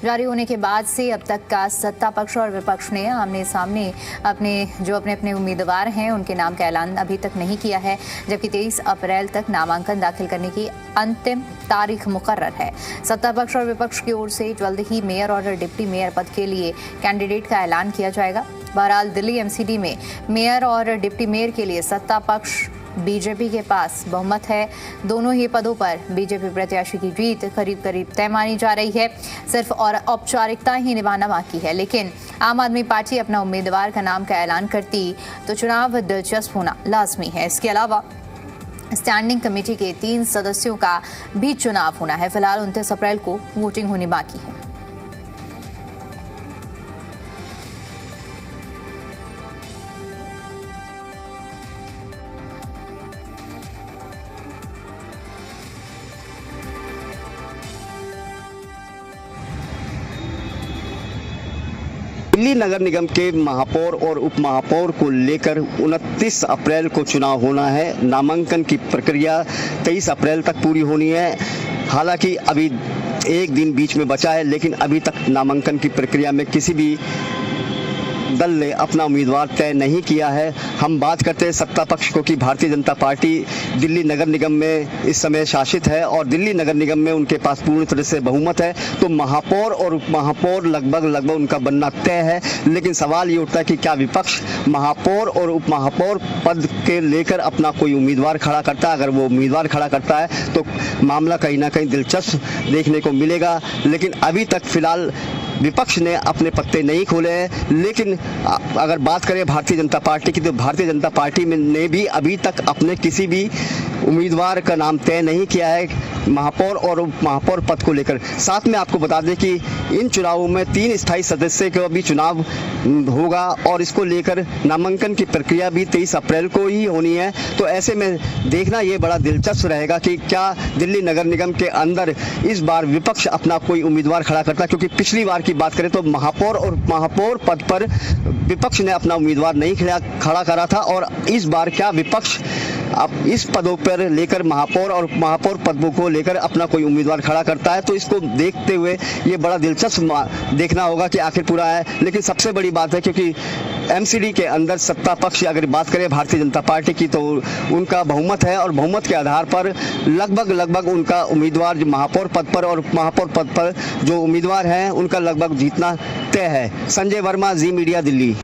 जारी होने के बाद से अब तक का सत्ता पक्ष और विपक्ष ने आमने सामने अपने उम्मीदवार हैं उनके नाम का ऐलान अभी तक नहीं किया है, जबकि 23 अप्रैल तक नामांकन दाखिल करने की अंतिम तारीख मुकर्रर है। सत्ता पक्ष और विपक्ष की ओर से जल्द ही मेयर और डिप्टी मेयर पद के लिए कैंडिडेट का ऐलान किया जाएगा। बहरहाल दिल्ली एमसीडी में मेयर और डिप्टी मेयर के लिए सत्ता पक्ष बीजेपी के पास बहुमत है। दोनों ही पदों पर बीजेपी प्रत्याशी की जीत करीब करीब तय मानी जा रही है। सिर्फ और औपचारिकता ही निभाना बाकी है, लेकिन आम आदमी पार्टी अपना उम्मीदवार का नाम का ऐलान करती तो चुनाव दिलचस्प होना लाजमी है। इसके अलावा स्टैंडिंग कमेटी के 3 सदस्यों का भी चुनाव होना है। फिलहाल 29 अप्रैल को वोटिंग होनी बाकी है। दिल्ली नगर निगम के महापौर और उप महापौर को लेकर 29 अप्रैल को चुनाव होना है। नामांकन की प्रक्रिया 23 अप्रैल तक पूरी होनी है। हालांकि अभी एक दिन बीच में बचा है, लेकिन अभी तक नामांकन की प्रक्रिया में किसी भी दल ने अपना उम्मीदवार तय नहीं किया है। हम बात करते हैं सत्ता पक्ष को कि भारतीय जनता पार्टी दिल्ली नगर निगम में इस समय शासित है और दिल्ली नगर निगम में उनके पास पूर्ण तरह से बहुमत है, तो महापौर और उप महापौर लगभग उनका बनना तय है। लेकिन सवाल ये उठता है कि क्या विपक्ष महापौर और उप महापौर पद के लेकर अपना कोई उम्मीदवार खड़ा करता है। अगर वो उम्मीदवार खड़ा करता है तो मामला कहीं ना कहीं दिलचस्प देखने को मिलेगा। लेकिन अभी तक फिलहाल विपक्ष ने अपने पत्ते नहीं खोले हैं। लेकिन अगर बात करें भारतीय जनता पार्टी की, तो भारतीय जनता पार्टी ने भी अभी तक अपने किसी भी उम्मीदवार का नाम तय नहीं किया है महापौर और उप महापौर पद को लेकर। साथ में आपको बता दें कि इन चुनावों में 3 स्थायी सदस्य का भी चुनाव होगा और इसको लेकर नामांकन की प्रक्रिया भी 23 अप्रैल को ही होनी है। तो ऐसे में देखना ये बड़ा दिलचस्प रहेगा कि क्या दिल्ली नगर निगम के अंदर इस बार विपक्ष अपना कोई उम्मीदवार खड़ा करता है, क्योंकि पिछली बार की बात करें तो महापौर और महापौर पद पर विपक्ष ने अपना उम्मीदवार नहीं खड़ा करा था। और इस बार क्या विपक्ष अब इस पदों पर लेकर महापौर और महापौर पदों को लेकर अपना कोई उम्मीदवार खड़ा करता है, तो इसको देखते हुए ये बड़ा दिलचस्प देखना होगा कि आखिर पूरा है। लेकिन सबसे बड़ी बात है क्योंकि एमसीडी के अंदर सत्ता पक्ष अगर बात करें भारतीय जनता पार्टी की, तो उनका बहुमत है और बहुमत के आधार पर लगभग उनका उम्मीदवार जो महापौर पद पर और महापौर पद पर जो उम्मीदवार हैं उनका लगभग जीतना तय है। संजय वर्मा, जी मीडिया, दिल्ली।